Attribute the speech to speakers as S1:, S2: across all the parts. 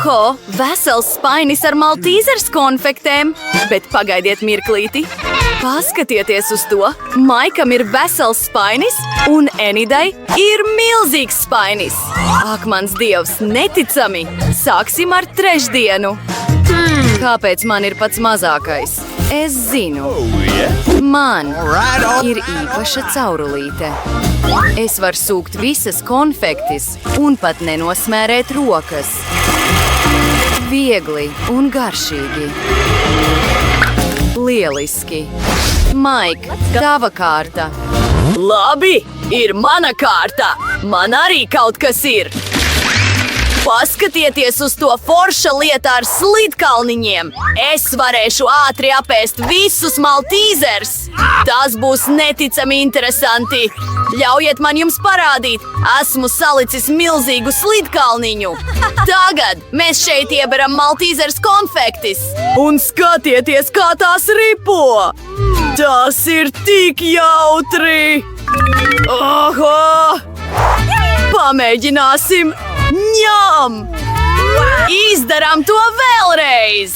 S1: Oho, vesels spainis ar maltīzers konfektēm. Bet pagaidiet mirklīti. Paskatieties uz to. Maikam ir vesels spainis un Enidai ir milzīgs spainis. Ak, mans dievs, neticami. Sāksim ar trešdienu. Kāpēc man ir pats mazākais? Es zinu. Man ir īpaša caurulīte. Es varu sūkt visas konfektis un pat nenosmērēt rokas. Viegli un garšīgi. Lieliski. Maik, tava kārta. Labi, ir mana kārta. Man arī kaut kas ir. Paskatieties uz to forša lieta ar slidkalniņiem. Es varēšu ātri apēst visus maltīzers. Tas būs neticami interesanti. Ļaujiet man jums parādīt. Esmu salicis milzīgu slidkalniņu. Tagad mēs šeit ieberam maltīzers konfektis. Un skatieties, kā tās ripo. Tas ir tik jautri. Oho! Pamēģināsim. Ņem! Izdarām to vēlreiz!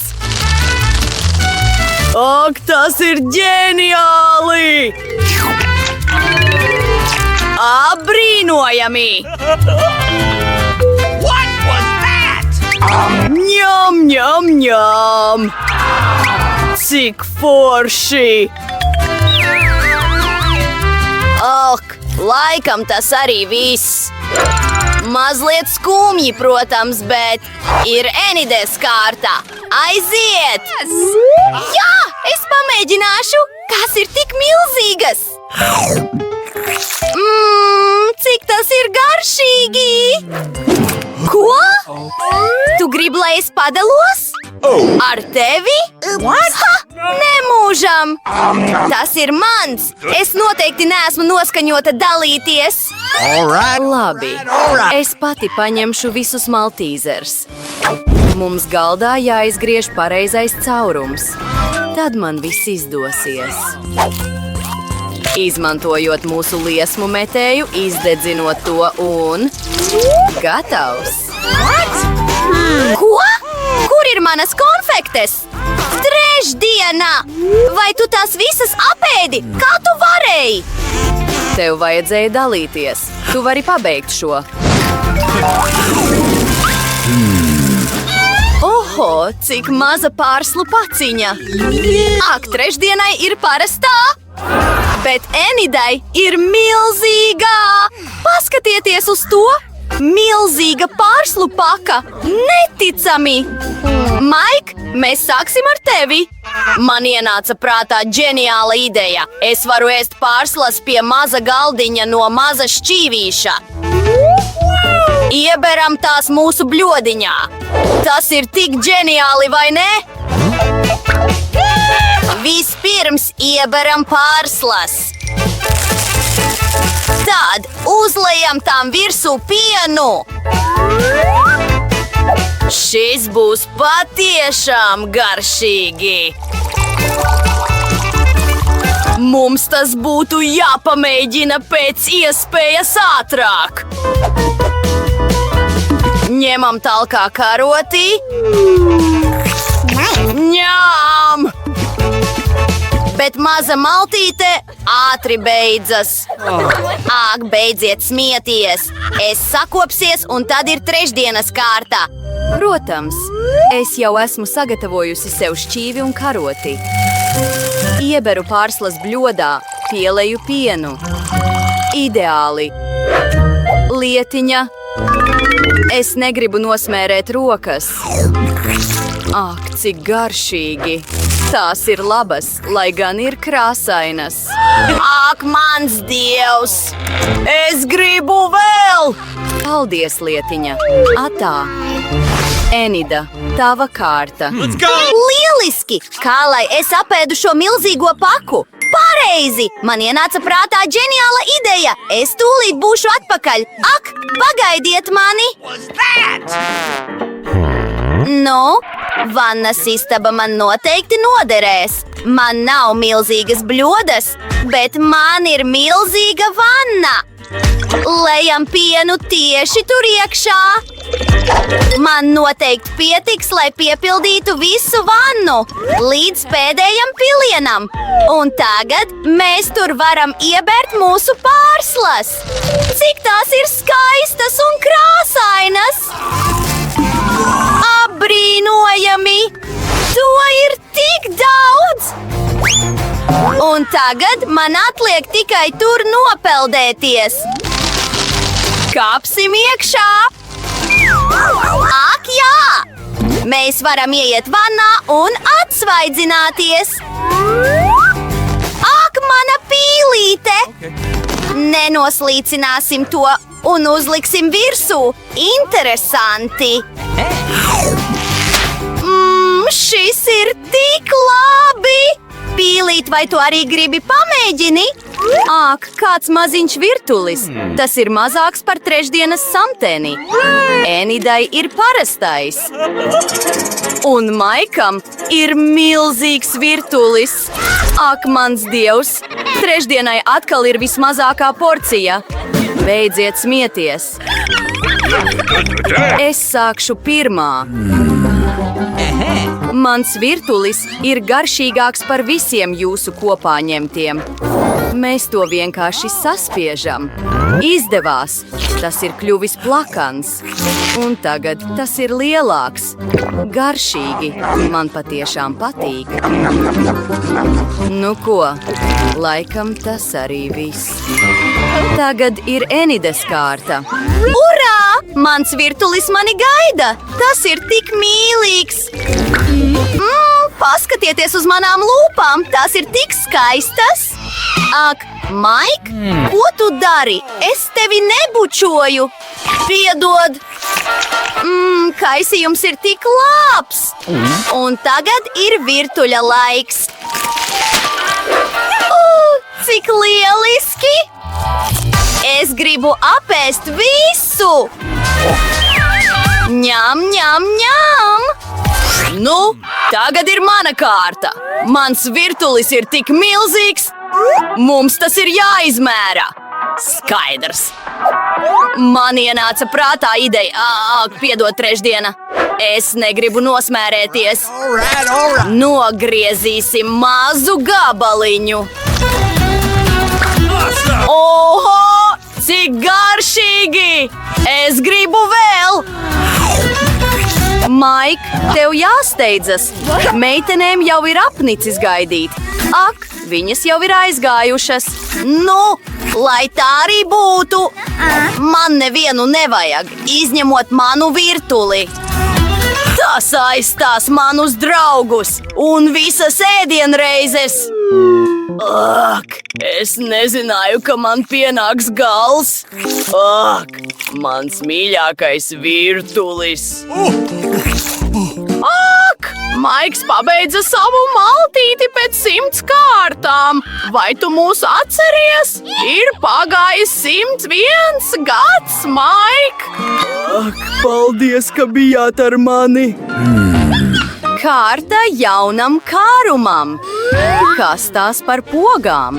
S1: Ak, tas ir ģeniāli! Brīnojami!
S2: What was that?
S1: Ņem, ņem, ņem! Cik forši! Ak, laikam tas arī viss. Mazliet skumji, protams, bet ir Enides kārta. Aiziet! Jā, es pamēģināšu! Kas ir tik milzīgas? Cik tas ir garšīgi! Ko? Tu gribi, lai es padalos? Ar tevi? Ha, nemūžam! Tas ir mans! Es noteikti neesmu noskaņota dalīties! Labi, es pati paņemšu visus maltīzers. Mums galdā jāizgriež pareizais caurums. Tad man viss izdosies. Izmantojot mūsu liesmu metēju, izdedzinot to un... Gatavs! Ko? Kur ir manas konfektes? Trešdiena! Vai tu tās visas apēdi? Kā tu varēji? Tev vajadzēja dalīties. Tu vari pabeigt šo. Oho, cik maza pārslu paciņa. Ak, trešdienai ir parastā. Bet Enidai ir milzīgā! Paskatieties uz to! Milzīga pārslu paka! Neticami! Maik, mēs sāksim ar tevi! Man ienāca prātā ģeniāla ideja. Es varu ēst pārslas pie maza galdiņa no maza šķīvīša. Ieberam tās mūsu bļodiņā. Tas ir tik ģeniāli, vai ne? Vispirms ieberam pārslas. Tad uzliekam tām virsū pienu. Šis būs patiešām garšīgi. Mums tas būtu jāpamēģina pēc iespējas ātrāk. Ņemam talkā karoti. Ņām! Bet maza maltīte ātri beidzas. Ak, beidziet smieties. Es sakopsies un tad ir trešdienas kārta. Protams, es jau esmu sagatavojusi sev šķīvi un karoti. Ieberu pārslas bļodā, pieleju pienu. Ideāli. Lietiņa. Es negribu nosmērēt rokas. Ak, cik garšīgi. Tās ir labas, lai gan ir krāsainas. Ak, mans dievs! Es gribu vēl! Paldies, Lietiņa! Atā! Enida, tava kārta. Lieliski! Kā lai es apēdu šo milzīgo paku? Pareizi! Man ienāca prātā ģeniāla ideja! Es tūlīt būšu atpakaļ! Ak, pagaidiet mani! Nu, vannas istaba man noteikti noderēs. Man nav milzīgas bļodas, bet man ir milzīga vanna. Lejam pienu tieši tur iekšā.
S3: Man noteikti pietiks, lai piepildītu visu vannu līdz pēdējam pilienam. Un tagad mēs tur varam iebērt mūsu pārslas. Cik tās ir skaistas un krāsainas! Apbrīnojami! To ir tik daudz! Un tagad man atliek tikai tur nopeldēties. Kāpsim iekšā! Ak, jā! Mēs varam ieiet vannā un atsvaidzināties. Ak, mana pīlīte! Nenoslīcināsim to un uzliksim virsū. Interesanti! Šis ir tik labi! Pīlīt, vai tu arī gribi pamēģini?
S1: Ak, kāds maziņš virtulis. Tas ir mazāks par trešdienas samteni. Enidai ir parastais. Un Maikam ir milzīgs virtulis. Ak, mans dievs! Trešdienai atkal ir vismazākā porcija. Beidziet smieties. Es sākšu pirmā. Mans virtulis ir garšīgāks par visiem jūsu kopā ņemtiem. Mēs to vienkārši saspiežam. Izdevās! Tas ir kļuvis plakans. Un tagad tas ir lielāks. Garšīgi! Man patiešām patīk. Nu ko, laikam tas arī viss. Tagad ir Enides kārta.
S3: Urā! Mans virtulis mani gaida! Tas ir tik mīlīgs! Paskatieties uz manām lūpām! Tās ir tik skaistas! Ak, Maik, ko tu dari? Es tevi nebučoju! Piedod! Kaisījums ir tik labs! Un tagad ir virtuļa laiks! Cik lieliski! Es gribu apēst visu! Ņam, ņam, ņam!
S1: Nu, tagad ir mana kārta. Mans virtulis ir tik milzīgs. Mums tas ir jāizmēra. Skaidrs. Man ienāca prātā ideja. Ak, piedod trešdiena. Es negribu nosmērēties. Nogriezīsim mazu gabaliņu. Oho! Cik garšīgi! Es gribu vēl! Maik, tev jāsteidzas. Meitenēm jau ir apnicis gaidīt. Ak, viņas jau ir aizgājušas.
S3: Nu, lai tā arī būtu. Man nevienu nevajag, izņemot manu virtuli.
S1: Tas aizstās manus draugus un visas ēdienreizes. Ak, es nezināju, ka man pienāks gals. Ak, mans mīļākais virtulis. Ak, Maiks pabeidza savu maltīti pēc 100 kārtām. Vai tu mūs atceries? Ir pagājis 101 gads, Maik. Ak, paldies, ka bijāt ar mani. Kārta jaunam kārumam. Kas tās par pogām?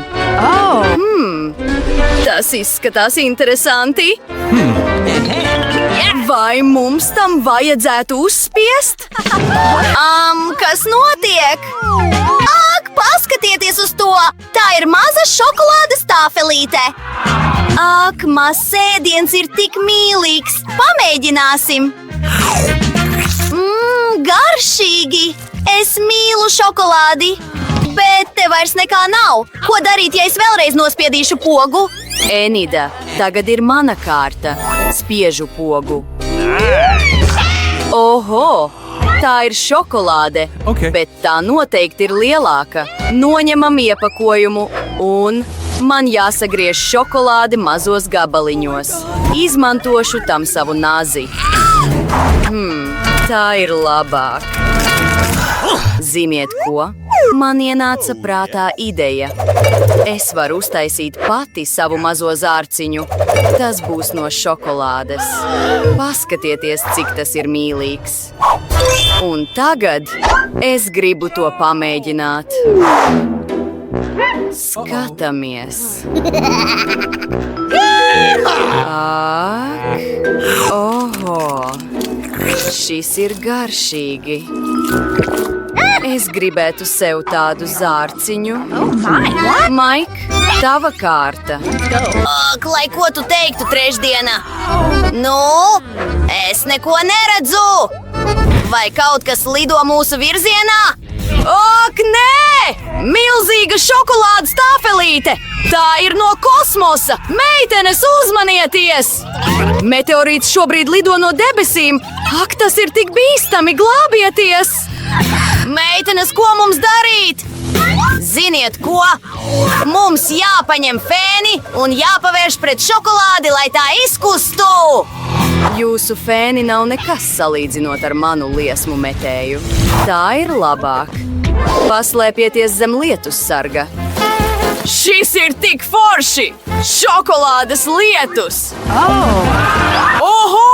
S1: Tas izskatās interesanti. Vai mums tam vajadzētu uzspiest?
S3: Kas notiek? Ak, paskatieties uz to! Tā ir maza šokolādes tāfelīte. Ak, mazs ēdiens ir tik mīlīgs. Pamēģināsim. Garšīgi! Es mīlu šokolādi, bet te vairs nekā nav. Ko darīt, ja es vēlreiz nospiedīšu pogu?
S1: Enida, tagad ir mana kārta. Spiežu pogu. Oho! Tā ir šokolāde, bet tā noteikti ir lielāka. Noņemam iepakojumu un man jāsagriež šokolāde mazos gabaliņos. Izmantošu tam savu nazi. Tā ir labāk. Ziniet ko? Man ienāca prātā ideja. Es varu uztaisīt pati savu mazo zārciņu. Tas būs no šokolādes. Paskatieties, cik tas ir mīlīgs. Un tagad es gribu to pamēģināt. Skatāmies. Ak, oho, šis ir garšīgi. Es gribētu sev tādu zārciņu. Maik, tava kārta.
S3: Ak, lai ko tu teiktu trešdienā? Nu, es neko neredzu! Vai kaut kas lido mūsu virzienā?
S1: Ak, nē! Milzīga šokolādes tāfelīte! Tā ir no kosmosa! Meitenes, uzmanieties! Meteorīts šobrīd lido no debesīm! Ak, tas ir tik bīstami! Glābieties!
S3: Meitenes, ko mums darīt? Ziniet ko? Mums jāpaņem fēni un jāpavērš pret šokolādi, lai tā izkustu!
S1: Jūsu fēni nav nekas salīdzinot ar manu liesmu metēju. Tā ir labāk. Paslēpieties zem lietus sarga. Šis ir tik forši! Šokolādes lietus! Oho!